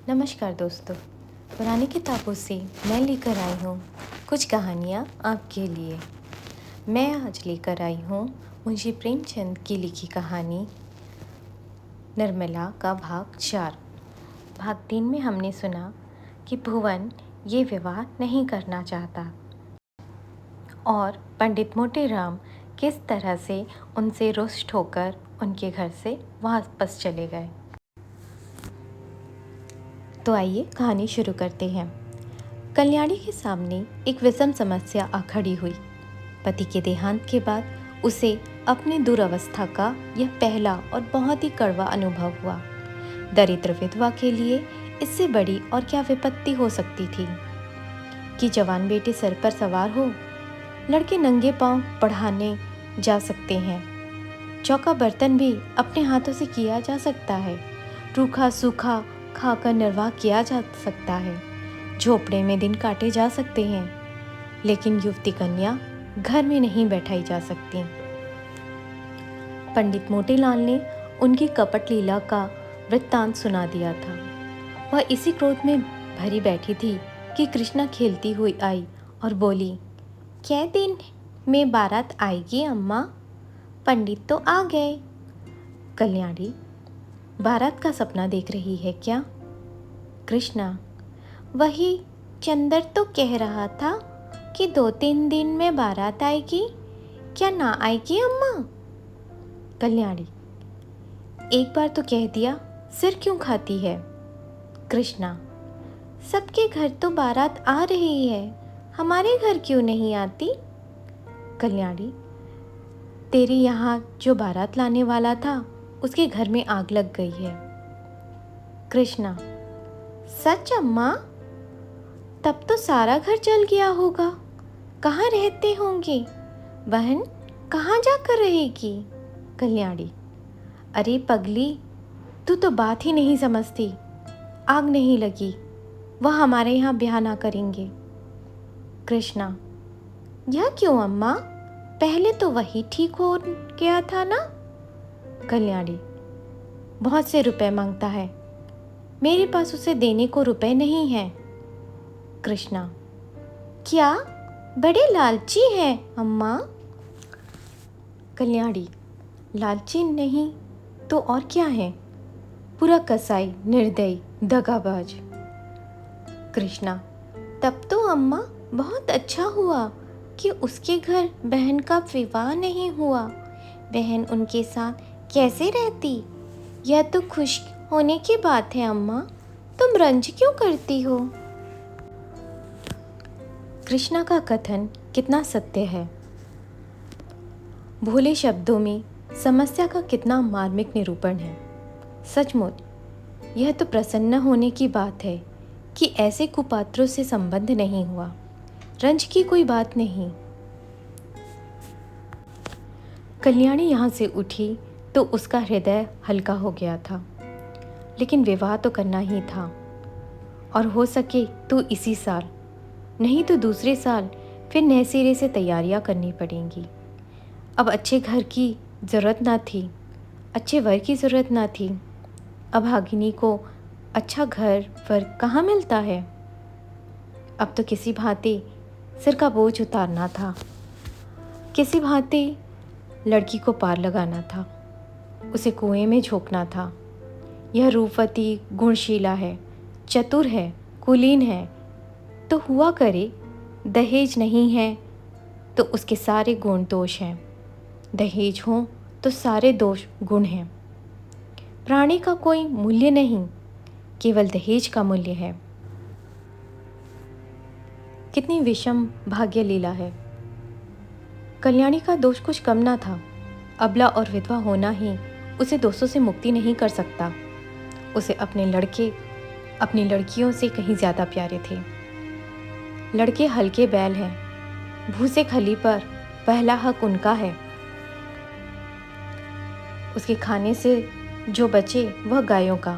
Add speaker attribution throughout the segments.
Speaker 1: नमस्कार दोस्तों। पुरानी किताबों से मैं लेकर आई हूँ कुछ कहानियाँ आपके लिए। मैं आज लेकर आई हूँ मुंशी प्रेमचंद की लिखी कहानी नर्मला का भाग 4। भाग 3 में हमने सुना कि भुवन ये विवाह नहीं करना चाहता और पंडित मोटेराम किस तरह से उनसे रुष्ट होकर उनके घर से वापस चले गए। तो आइए कहानी शुरू करते हैं। कल्याणी के सामने एक विषम समस्या आ खड़ी हुई। पति के देहांत के बाद उसे अपनी दुर्अवस्था का यह पहला और बहुत ही कड़वा अनुभव हुआ। दरिद्र विधवा के लिए इससे बड़ी और क्या विपत्ति हो सकती थी कि जवान बेटे सिर पर सवार हो। लड़के नंगे पांव पढ़ाने जा सकते हैं, चौका बर्तन भी अपने हाथों से किया जा सकता है, रूखा सूखा खाकर निर्वाह किया जा सकता है, झोपड़े में दिन काटे जा सकते हैं, लेकिन युवती कन्या घर में नहीं बैठाई जा सकती। पंडित मोतीलाल ने उनकी कपट लीला का वृत्तांत सुना दिया था। वह इसी क्रोध में भरी बैठी थी कि कृष्णा खेलती हुई आई और बोली, क्या दिन में बारात आएगी अम्मा? पंडित तो आ गए। कल्याणी, बारात का सपना देख रही है क्या? कृष्णा, वही चंदर तो कह रहा था कि 2-3 दिन में बारात आएगी। क्या ना आएगी अम्मा? कल्याणी, एक बार तो कह दिया, सिर क्यों खाती है? कृष्णा, सबके घर तो बारात आ रही है, हमारे घर क्यों नहीं आती? कल्याणी, तेरे यहाँ जो बारात लाने वाला था उसके घर में आग लग गई है। कृष्णा, सच अम्मा? तब तो सारा घर जल गया होगा। कहाँ रहते होंगे? बहन कहाँ जाकर रहेगी? कल्याणी, अरे पगली, तू तो बात ही नहीं समझती। आग नहीं लगी, वह हमारे यहाँ ब्याह ना करेंगे। कृष्णा, यह क्यों अम्मा? पहले तो वही ठीक हो गया था ना? कल्याणी, बहुत से रुपए मांगता है, मेरे पास उसे देने को रुपए नहीं हैं। कृष्णा, क्या बड़े लालची है अम्मा? कल्याणी, लालची नहीं तो और क्या है? पूरा कसाई, निर्दयी, दगाबाज। कृष्णा, तब तो अम्मा बहुत अच्छा हुआ कि उसके घर बहन का विवाह नहीं हुआ। बहन उनके साथ कैसे रहती? यह तो खुश होने की बात है अम्मा, तुम रंज क्यों करती हो? कृष्णा का कथन कितना सत्य है। भोले शब्दों में समस्या का कितना मार्मिक निरूपण है। सचमुच यह तो प्रसन्न होने की बात है कि ऐसे कुपात्रों से संबंध नहीं हुआ। रंज की कोई बात नहीं। कल्याणी यहाँ से उठी तो उसका हृदय हल्का हो गया था, लेकिन विवाह तो करना ही था, और हो सके तो इसी साल, नहीं तो दूसरे साल फिर नए सिरे से तैयारियां करनी पड़ेंगी। अब अच्छे घर की ज़रूरत ना थी, अच्छे वर की ज़रूरत ना थी। अभागिनी को अच्छा घर वर कहाँ मिलता है? अब तो किसी भांति सिर का बोझ उतारना था, किसी भांति लड़की को पार लगाना था, उसे कुएं में झोंकना था। यह रूपवती, गुणशीला है, चतुर है, कुलीन है तो हुआ करे। दहेज नहीं है तो उसके सारे गुण दोष हैं, दहेज हो तो सारे दोष गुण हैं। प्राणी का कोई मूल्य नहीं, केवल दहेज का मूल्य है। कितनी विषम भाग्य लीला है। कल्याणी का दोष कुछ कम ना था। अबला और विधवा होना ही उसे दोषों से मुक्ति नहीं कर सकता। उसे अपने लड़के अपनी लड़कियों से कहीं ज़्यादा प्यारे थे। लड़के हल्के बैल हैं, भूसे खली पर पहला हक उनका है। उसके खाने से जो बचे वह गायों का।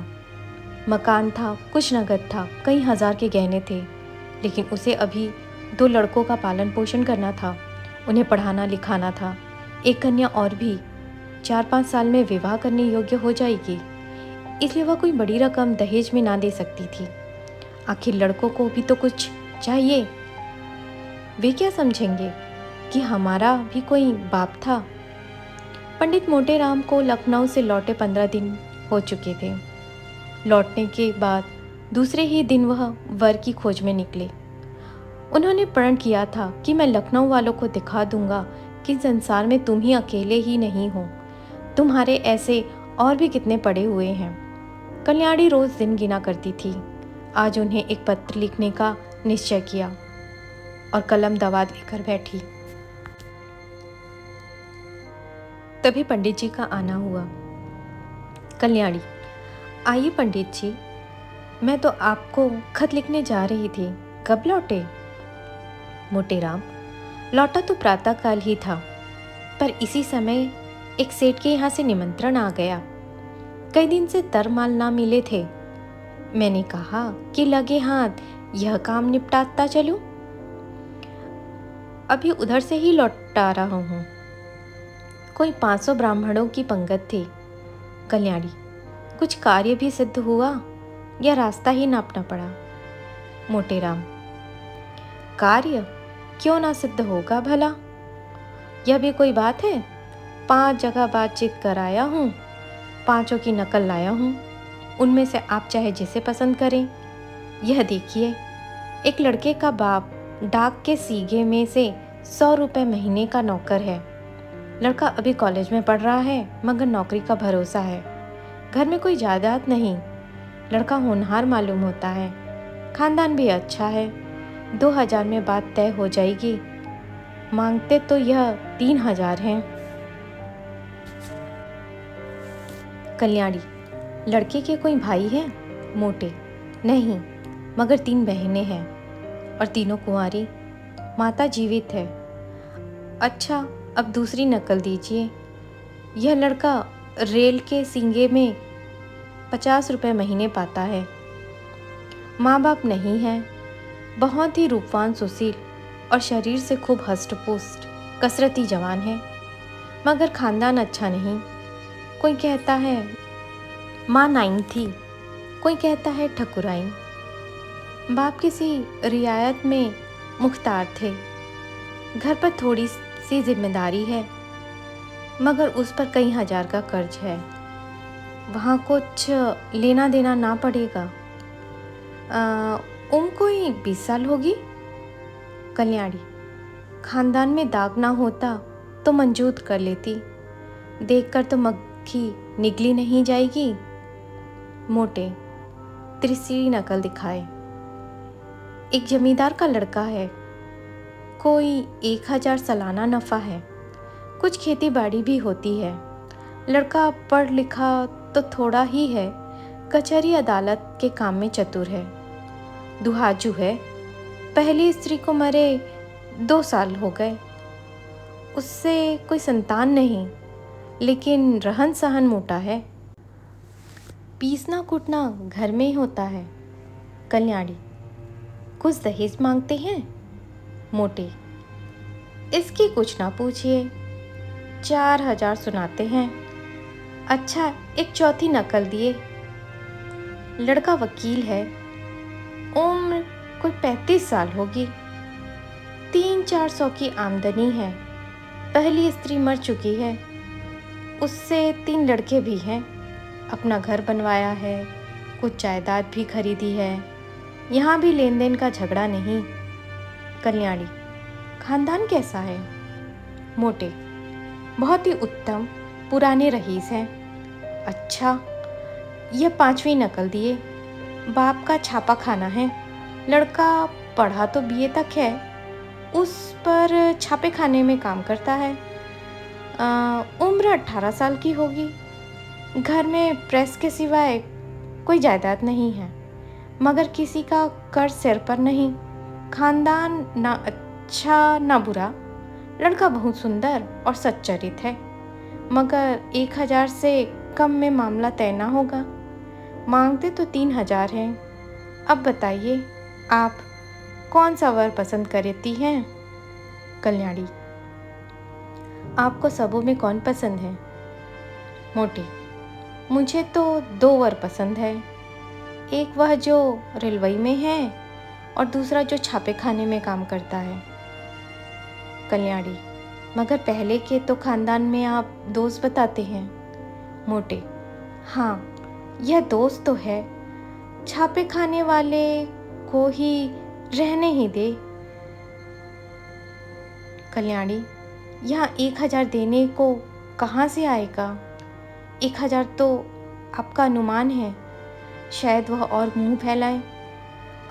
Speaker 1: मकान था, कुछ नगद था, कई हजार के गहने थे, लेकिन उसे अभी 2 लड़कों का पालन पोषण करना था, उन्हें पढ़ाना लिखाना था। एक कन्या और भी 4-5 साल में विवाह करने योग्य हो जाएगी। इसलिए वह कोई बड़ी रकम दहेज में ना दे सकती थी। आखिर लड़कों को भी तो कुछ चाहिए। वे क्या समझेंगे कि हमारा भी कोई बाप था। पंडित मोटेराम को लखनऊ से लौटे 15 दिन हो चुके थे। लौटने के बाद दूसरे ही दिन वह वर की खोज में निकले। उन्होंने प्रण किया था कि मैं लखनऊ वालों को दिखा दूंगा कि संसार में तुम ही अकेले ही नहीं हो, तुम्हारे ऐसे और भी कितने पड़े हुए हैं। कल्याणी रोज दिन गिना करती थी। आज उन्हें एक पत्र लिखने का निश्चय किया और कलम दवात लेकर बैठी। तभी पंडित जी का आना हुआ। कल्याणी, आइए पंडित जी, मैं तो आपको खत लिखने जा रही थी, कब लौटे? मोटेराम, लौटा तो प्रातःकाल ही था, पर इसी समय एक सेठ के यहाँ से निमंत्रण आ गया। कई दिन से तरमाल ना मिले थे। मैंने कहा कि लगे हाथ यह काम निपटाता चलूं। अभी उधर से ही लौटा रहा हूँ। कोई 500 ब्राह्मणों की पंगत थी। कल्याणी, कुछ कार्य भी सिद्ध हुआ या रास्ता ही नापना पड़ा? मोटेराम, कार्य क्यों ना सिद्ध होगा भला? यह भी कोई बात है? 5 जगह बातचीत कराया हूँ, 5 की नकल लाया हूँ। उनमें से आप चाहे जिसे पसंद करें। यह देखिए, एक लड़के का बाप डाक के सीगे में से 100 रुपये महीने का नौकर है। लड़का अभी कॉलेज में पढ़ रहा है, मगर नौकरी का भरोसा है। घर में कोई जायदाद नहीं। लड़का होनहार मालूम होता है। खानदान भी अच्छा है। 2000 में बात तय हो जाएगी। मांगते तो यह 3000 हैं। कल्याणी, लड़के के कोई भाई हैं? मोटे, नहीं, मगर 3 बहनें हैं और तीनों कुंवारी। माता जीवित है। अच्छा, अब दूसरी नकल दीजिए। यह लड़का रेल के सींगे में 50 रुपये महीने पाता है। माँ बाप नहीं है। बहुत ही रूपवान, सुशील और शरीर से खूब हष्ट-पुष्ट कसरती जवान है, मगर खानदान अच्छा नहीं। कोई कहता है माँ नाइन थी, कोई कहता है ठकुराइन। बाप किसी रियायत में मुख्तार थे। घर पर थोड़ी सी जिम्मेदारी है, मगर उस पर कई हजार का कर्ज है। वहाँ कुछ लेना देना ना पड़ेगा। उम्र कोई 20 साल होगी। कल्याणी, खानदान में दाग ना होता तो मंजूर कर लेती। देखकर तो मक्खी निगली नहीं जाएगी। मोटे, तीसरी नकल दिखाए। एक जमींदार का लड़का है। कोई 1000 सालाना नफा है। कुछ खेती बाड़ी भी होती है। लड़का पढ़ लिखा तो थोड़ा ही है। कचहरी अदालत के काम में चतुर है। दुहाजू है। पहली स्त्री को मरे 2 साल हो गए। उससे कोई संतान नहीं, लेकिन रहन सहन मोटा है। पीसना कूटना घर में ही होता है। कल्याणी, कुछ दहेज मांगते हैं? मोटे, इसकी कुछ ना पूछिए, 4000 सुनाते हैं। अच्छा, एक चौथी नकल दिए। लड़का वकील है। उम्र कोई 35 साल होगी। 300-400 की आमदनी है। पहली स्त्री मर चुकी है। उससे 3 लड़के भी हैं। अपना घर बनवाया है। कुछ जायदाद भी खरीदी है। यहाँ भी लेन देन का झगड़ा नहीं। कल्याणी, खानदान कैसा है? मोटे, बहुत ही उत्तम, पुराने रईस हैं। अच्छा, यह 5वीं नकल दिए। बाप का छापा खाना है। लड़का पढ़ा तो बीए तक है, उस पर छापे खाने में काम करता है। उम्र 18 साल की होगी। घर में प्रेस के सिवाय कोई जायदाद नहीं है, मगर किसी का कर्ज सिर पर नहीं। खानदान ना अच्छा ना बुरा। लड़का बहुत सुंदर और सच्चरित है, मगर 1000 से कम में मामला तय ना होगा। मांगते तो 3000 हैं। अब बताइए, आप कौन सा वर पसंद करती हैं? कल्याणी, आपको सबों में कौन पसंद है? मोटी, मुझे तो 2 वर पसंद है, एक वह जो रेलवे में है और दूसरा जो छापे खाने में काम करता है। कल्याणी: मगर पहले के तो खानदान में आप दोस्त बताते हैं। मोटे: हाँ, यह दोस्त तो है, छापे खाने वाले को ही रहने ही दे। कल्याणी: यहाँ 1000 देने को कहाँ से आएगा? 1000 तो आपका अनुमान है, शायद वह और मुंह फैलाए।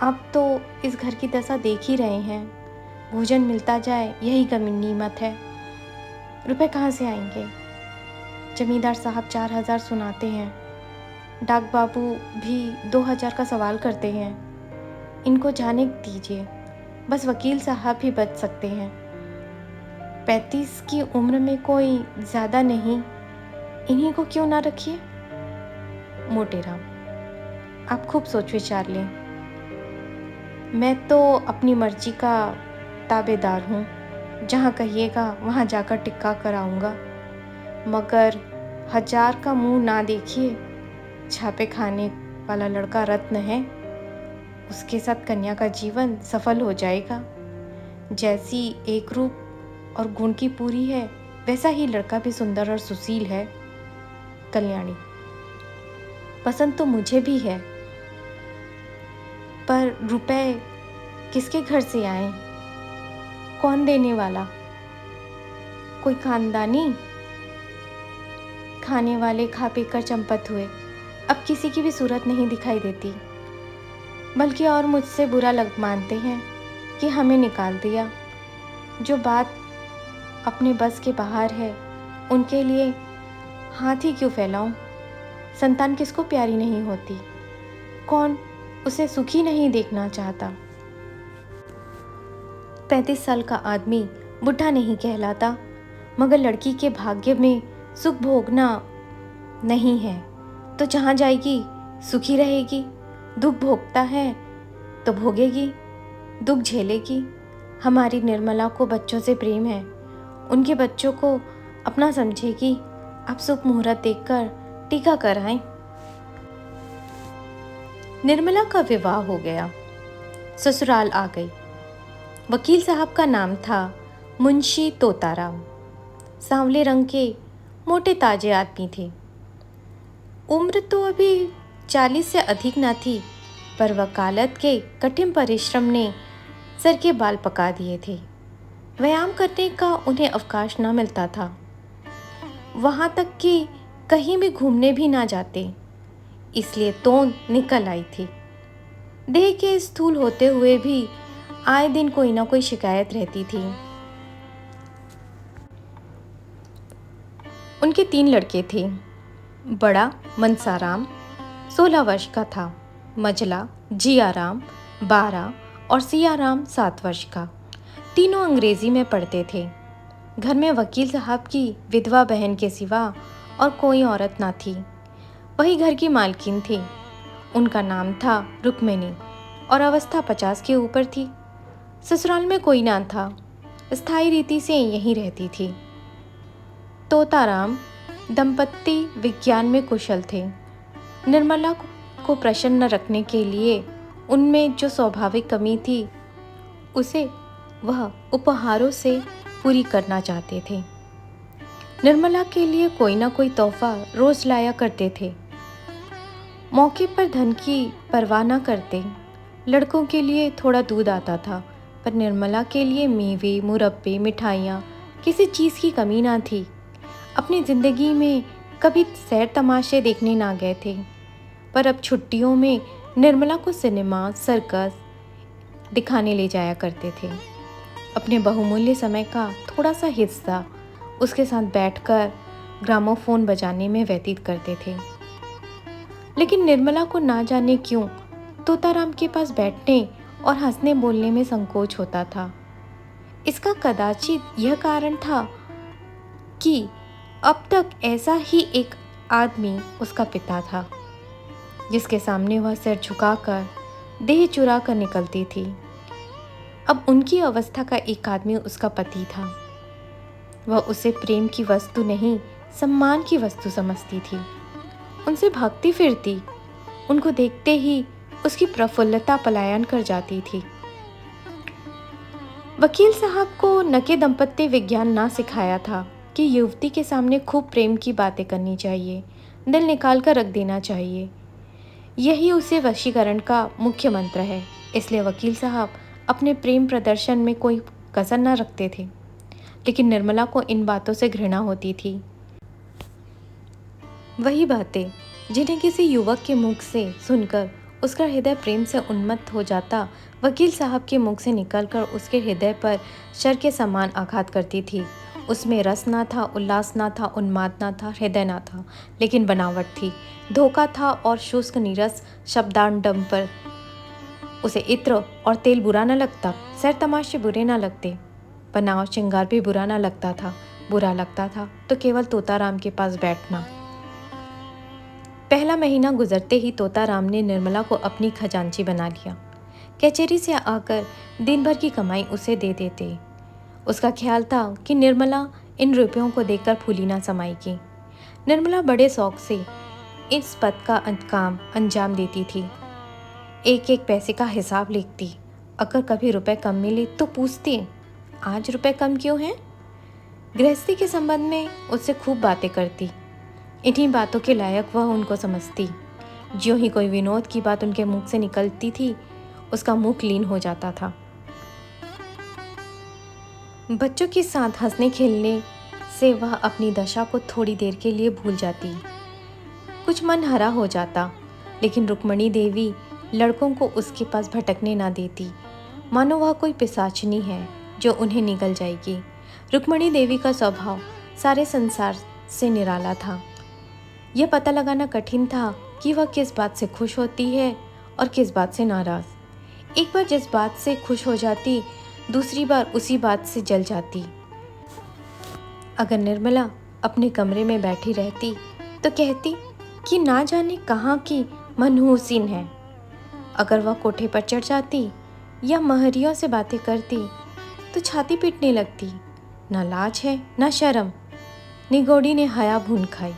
Speaker 1: आप तो इस घर की दशा देख ही रहे हैं, भोजन मिलता जाए यही गनीमत है। रुपए कहाँ से आएंगे? जमींदार साहब 4000 सुनाते हैं, डाक बाबू भी 2000 का सवाल करते हैं। इनको जाने दीजिए, बस वकील साहब ही बच सकते हैं। 35 की उम्र में कोई ज़्यादा नहीं, इन्हीं को क्यों ना रखिए। मोटेराम: आप खूब सोच विचार लें, मैं तो अपनी मर्जी का ताबेदार हूँ, जहाँ कहिएगा वहाँ जाकर टिक्का कराऊंगा। मगर 1000 का मुंह ना देखिए, छापे खाने वाला लड़का रत्न है, उसके साथ कन्या का जीवन सफल हो जाएगा। जैसी एक रूप और गुण की पूरी है, वैसा ही लड़का भी सुंदर और सुशील है। कल्याणी: पसंद तो मुझे भी है, पर रुपए किसके घर से आए? कौन देने वाला? कोई खानदानी? खाने वाले खा पीकर चंपत हुए, अब किसी की भी सूरत नहीं दिखाई देती, बल्कि और मुझसे बुरा मानते हैं कि हमें निकाल दिया। जो बात अपने बस के बाहर है, उनके लिए हाथ ही क्यों फैलाऊं? संतान किसको प्यारी नहीं होती? कौन उसे सुखी नहीं देखना चाहता? 35 साल का आदमी बुढ़ा नहीं कहलाता, मगर लड़की के भाग्य में सुख भोगना नहीं है तो जहाँ जाएगी सुखी रहेगी। दुख भोगता है तो भोगेगी, दुख झेलेगी। हमारी निर्मला को बच्चों से प्रेम है, उनके बच्चों को अपना समझेगी। अब शुभ मुहूर्त देखकर टीका कराएं। निर्मला का विवाह हो गया, ससुराल आ गई। वकील साहब का नाम था मुंशी तोताराम। सांवले रंग के मोटे ताजे आदमी थे। उम्र तो अभी 40 से अधिक न थी, पर वकालत के कठिन परिश्रम ने सर के बाल पका दिए थे। व्यायाम करने का उन्हें अवकाश न मिलता था, वहाँ तक कि कहीं भी घूमने भी ना जाते, इसलिए तोंद निकल आई थी। देह के स्थूल होते हुए भी आए दिन कोई ना कोई शिकायत रहती थी। उनके 3 लड़के थे। बड़ा मनसाराम 16 वर्ष का था, मझला जियाराम 12 और सियाराम 7 वर्ष का। तीनों अंग्रेजी में पढ़ते थे। घर में वकील साहब की विधवा बहन के सिवा और कोई औरत ना थी, वही घर की मालकिन थी। उनका नाम था रुक्मिणी और अवस्था 50 के ऊपर थी। ससुराल में कोई ना था, स्थायी रीति से यहीं रहती थी। तोताराम दंपत्ति विज्ञान में कुशल थे। निर्मला को प्रसन्न रखने के लिए उनमें जो स्वाभाविक कमी थी, उसे वह उपहारों से पूरी करना चाहते थे। निर्मला के लिए कोई ना कोई तोहफा रोज लाया करते थे। मौके पर धन की परवाह न करते। लड़कों के लिए थोड़ा दूध आता था, पर निर्मला के लिए मेवे, मुरब्बे, मिठाइयाँ, किसी चीज़ की कमी ना थी। अपनी ज़िंदगी में कभी सैर तमाशे देखने ना गए थे, पर अब छुट्टियों में निर्मला को सिनेमा, सर्कस दिखाने ले जाया करते थे। अपने बहुमूल्य समय का थोड़ा सा हिस्सा उसके साथ बैठकर ग्रामोफोन बजाने में व्यतीत करते थे। लेकिन निर्मला को ना जाने क्यों तोताराम के पास बैठने और हंसने बोलने में संकोच होता था। इसका कदाचित यह कारण था कि अब तक ऐसा ही एक आदमी उसका पिता था, जिसके सामने वह सिर झुकाकर देह चुरा कर निकलती थी। अब उनकी अवस्था का एक आदमी उसका पति था। वह उसे प्रेम की वस्तु नहीं, सम्मान की वस्तु समझती थी। उनसे भागती फिरती। उनको देखते ही उसकी प्रफुल्लता पलायन कर जाती थी। वकील साहब को न के दंपत्ति विज्ञान ना सिखाया था कि युवती के सामने खूब प्रेम की बातें करनी चाहिए, दिल निकाल कर रख देना चाहिए। यही उसे वशीकरण का मुख्य मंत्र है। इसलिए वकील साहब अपने प्रेम प्रदर्शन में कोई कसर न रखते थे। लेकिन निर्मला को इन बातों से घृणा होती थी। वही बातें जिन्हें किसी युवक के मुख से सुनकर उसका हृदय प्रेम से उन्मत्त हो जाता, वकील साहब के मुख से निकलकर उसके हृदय पर शर के समान आघात करती थी। उसमें रस ना था, उल्लास ना था, उन्माद ना था, हृदय ना था, लेकिन बनावट थी, धोखा था और शुष्क नीरस शब्दाडंबर। उसे इत्र और तेल बुरा न लगता, सैर तमाशे बुरे न लगते, बनाव श्रृंगार भी बुरा न लगता था। बुरा लगता था तो केवल तोताराम के पास बैठना। पहला महीना गुजरते ही तोताराम ने निर्मला को अपनी खजांची बना लिया। कचहरी से आकर दिन भर की कमाई उसे दे देते। उसका ख्याल था कि निर्मला इन रुपयों को देखकर फूली ना समाएगी। निर्मला बड़े शौक से इस पद का काम अंजाम देती थी। एक एक पैसे का हिसाब लिखती। अगर कभी रुपए कम मिले तो पूछती, आज रुपए कम क्यों हैं? गृहस्थी के संबंध में उससे खूब बातें करती। इन्हीं बातों के लायक वह उनको समझती। ज्यों ही कोई विनोद की बात उनके मुख से निकलती थी, उसका मुख लीन हो जाता था। बच्चों के साथ हंसने खेलने से वह अपनी दशा को थोड़ी देर के लिए भूल जाती, कुछ मन हरा हो जाता। लेकिन रुक्मणी देवी लड़कों को उसके पास भटकने ना देती, मानो वह कोई पिशाचिनी है जो उन्हें निगल जाएगी। रुक्मणी देवी का स्वभाव सारे संसार से निराला था। यह पता लगाना कठिन था कि वह किस बात से खुश होती है और किस बात से नाराज। एक बार जिस बात से खुश हो जाती, दूसरी बार उसी बात से जल जाती। अगर निर्मला अपने कमरे में बैठी रहती तो कहती कि ना जाने कहाँ की मनहूसिन है। अगर वह कोठे पर चढ़ जाती या महरियों से बातें करती तो छाती पीटने लगती। ना लाज है ना शर्म, निगोड़ी ने हया भून खाई।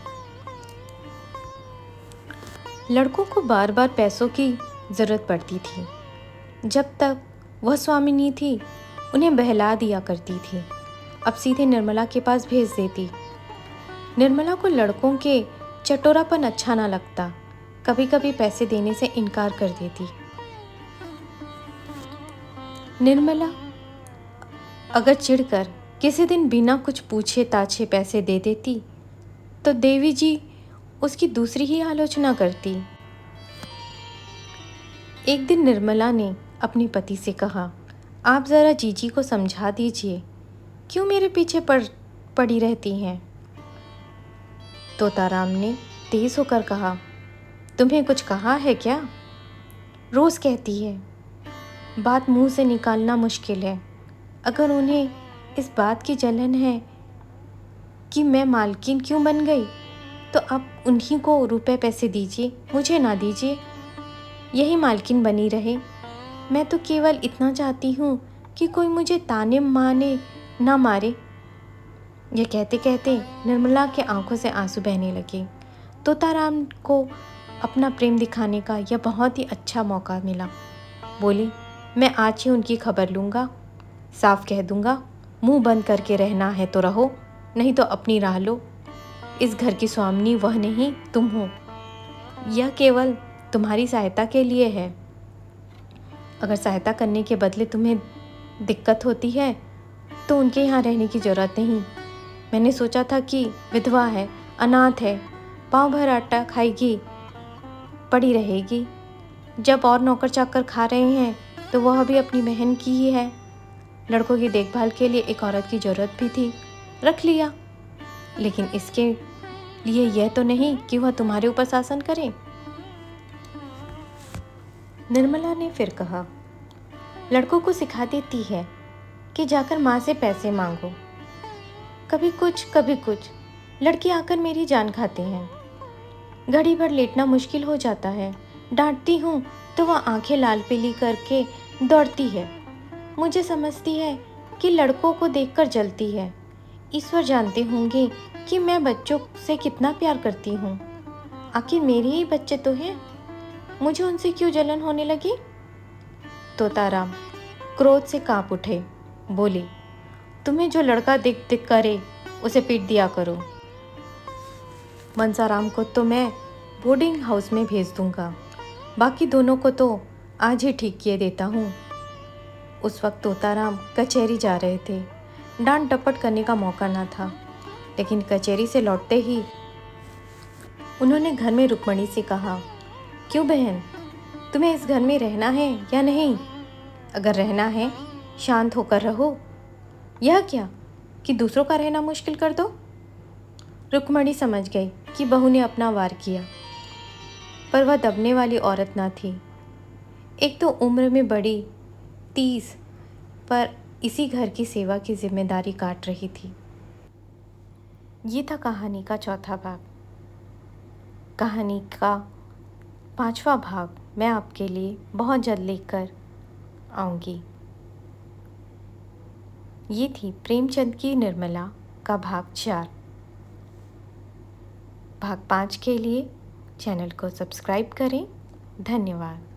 Speaker 1: लड़कों को बार बार पैसों की ज़रूरत पड़ती थी। जब तक वह स्वामिनी थी, उन्हें बहला दिया करती थी। अब सीधे निर्मला के पास भेज देती। निर्मला को लड़कों के चटोरापन अच्छा ना लगता, कभी कभी पैसे देने से इनकार कर देती। निर्मला अगर चिढ़कर किसी दिन बिना कुछ पूछे ताछे पैसे दे देती तो देवी जी उसकी दूसरी ही आलोचना करती। एक दिन निर्मला ने अपने पति से कहा, आप ज़रा जीजी को समझा दीजिए, क्यों मेरे पीछे पड़ी रहती हैं? तोताराम ने तेज होकर कहा, तुम्हें कुछ कहा है क्या? रोज़ कहती है, बात मुंह से निकालना मुश्किल है। अगर उन्हें इस बात की जलन है कि मैं मालकिन क्यों बन गई, तो आप उन्हीं को रुपए पैसे दीजिए, मुझे ना दीजिए। यही मालकिन बनी रहे। मैं तो केवल इतना चाहती हूँ कि कोई मुझे ताने माने ना मारे। यह कहते कहते निर्मला के आंखों से आंसू बहने लगे। तोताराम को अपना प्रेम दिखाने का यह बहुत ही अच्छा मौका मिला। बोली, मैं आज ही उनकी खबर लूँगा, साफ कह दूँगा, मुंह बंद करके रहना है तो रहो, नहीं तो अपनी राह लो। इस घर की स्वामिनी वह नहीं, तुम हो। यह केवल तुम्हारी सहायता के लिए है। अगर सहायता करने के बदले तुम्हें दिक्कत होती है तो उनके यहाँ रहने की ज़रूरत नहीं। मैंने सोचा था कि विधवा है, अनाथ है, पाँव भर आटा खाएगी, पड़ी रहेगी। जब और नौकर चाकर खा रहे हैं तो वह भी अपनी बहन की ही है। लड़कों की देखभाल के लिए एक औरत की ज़रूरत भी थी, रख लिया। लेकिन इसके लिए यह तो नहीं कि वह तुम्हारे ऊपर शासन करे। निर्मला ने फिर कहा, लड़कों को सिखा देती है कि जाकर माँ से पैसे मांगो। कभी कुछ लड़के आकर मेरी जान खाते हैं। घड़ी भर लेटना मुश्किल हो जाता है। डांटती हूँ तो वह आंखें लाल पीली करके दौड़ती है। मुझे समझती है कि लड़कों को देखकर जलती है। ईश्वर जानते होंगे कि मैं बच्चों से कितना प्यार करती हूँ। आखिर मेरे ही बच्चे तो हैं, मुझे उनसे क्यों जलन होने लगी? तोताराम क्रोध से कांप उठे, बोले, तुम्हें जो लड़का दिख दिख करे उसे पीट दिया करो। मंसाराम को तो मैं बोर्डिंग हाउस में भेज दूंगा, बाकी दोनों को तो आज ही ठीक किए देता हूँ। उस वक्त तोताराम कचहरी जा रहे थे। डांट डपट करने का मौका ना था, लेकिन कचहरी से लौटते ही उन्होंने घर में रुक्मणी से कहा, क्यों बहन, तुम्हें इस घर में रहना है या नहीं? अगर रहना है शांत होकर रहो, यह क्या कि दूसरों का रहना मुश्किल कर दो। रुक्मणी समझ गई कि बहू ने अपना वार किया, पर वह दबने वाली औरत ना थी। एक तो उम्र में बड़ी 30, पर इसी घर की सेवा की जिम्मेदारी काट रही थी। ये था कहानी का चौथा भाग। कहानी का 5वां भाग मैं आपके लिए बहुत जल्द लेकर आऊँगी। ये थी प्रेमचंद की निर्मला का भाग 4। भाग 5 के लिए चैनल को सब्सक्राइब करें। धन्यवाद।